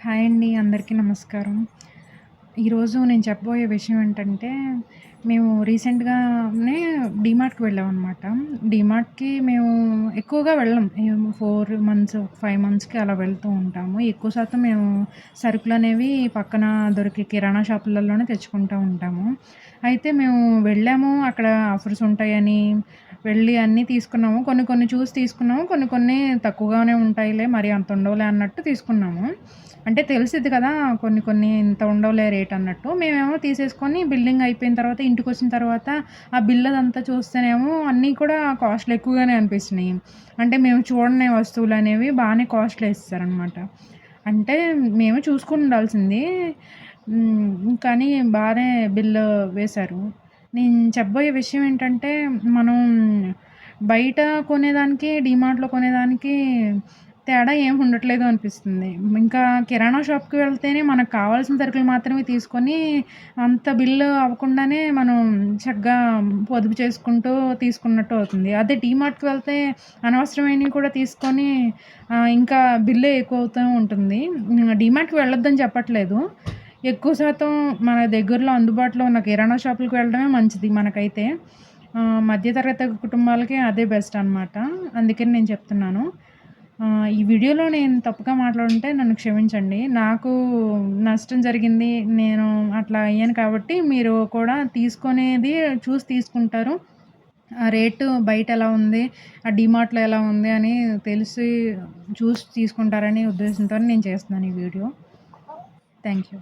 Hi అండి. అందరికీ నమస్కారం. ఈరోజు నేను చెప్పబోయే విషయం ఏంటంటే, మేము రీసెంట్‌గానే డీమార్ట్‌కి వెళ్ళామనమాట. డీమార్ట్‌కి మేము ఎక్కువగా వెళ్ళం. 4 మంత్స్, 5 మంత్స్‌కి అలా వెళ్తూ ఉంటాము. ఎక్కువ శాతం మేము సరుకులనేవి పక్కన దొరికే కిరాణా షాపులలోనే తెచ్చుకుంటా ఉంటాము. అయితే మేము వెళ్ళాము. అక్కడ ఆఫర్స్ ఉంటాయని వెళ్ళి అన్నీ తీసుకున్నాము. కొన్ని కొన్ని చూసి తీసుకున్నాము. కొన్ని కొన్ని తక్కువగానే ఉంటాయిలే, మరి అంత ఉండవులే అన్నట్టు తీసుకున్నాము. అంటే తెలిసిద్ది కదా! కొన్ని కొన్ని ఇంత ఉండవులే రేట్ అన్నట్టు. మేమేమో తీసేసుకొని బిల్లింగ్ అయిపోయిన తర్వాత ఇంటికొచ్చిన తర్వాత ఆ బిల్ అదంతా చూస్తేనేమో అన్నీ కూడా కాస్ట్‌లు ఎక్కువగానే అనిపించినియి. అంటే మేము చూడని వస్తువులనేవి బానే కాస్ట్‌లో ఏసేసారనమాట. అంటే మేము చూసుకొని ఉండాల్సింది. కానీ బానే బిల్లు వేశారు. నేను చెప్పబోయే విషయం ఏంటంటే, మనం బయట కొనేదానికి, డీమార్ట్‌లో కొనేదానికి తేడా ఏమి ఉండట్లేదు అనిపిస్తుంది. ఇంకా కిరాణా షాప్‌కి వెళ్తేనే మనకు కావాల్సిన సరుకులు మాత్రమే తీసుకొని, అంత బిల్లు అవ్వకుండానే మనం చక్కగా పొదుపు చేసుకుంటూ తీసుకున్నట్టు అవుతుంది. అదే డీమార్ట్‌కి వెళ్తే అనవసరమైనవి కూడా తీసుకొని ఇంకా బిల్లే ఎక్కువవుతూ ఉంటుంది. డీమార్ట్‌కి వెళ్ళొద్దని చెప్పట్లేదు. ఎక్కువ శాతం మన దగ్గరలో అందుబాటులో ఉన్న కిరాణా షాపులకి వెళ్ళడమే మంచిది మనకైతే. మధ్య తరగతి కుటుంబాలకి అదే బెస్ట్ అనమాట. అందుకని నేను చెప్తున్నాను. ఈ వీడియోలో నేను తప్పుగా మాట్లాడుంటే నన్ను క్షమించండి. నాకు నష్టం జరిగింది. నేను అట్లా అయ్యాను కాబట్టి మీరు కూడా తీసుకునేది చూసి తీసుకుంటారు. ఆ రేటు బయటెలా ఉంది, ఆ డీమార్ట్‌లో ఎలా ఉంది అని తెలిసి చూసి తీసుకుంటారనే ఉద్దేశంతోని నేను చేస్తున్నాను ఈ వీడియో. Thank you.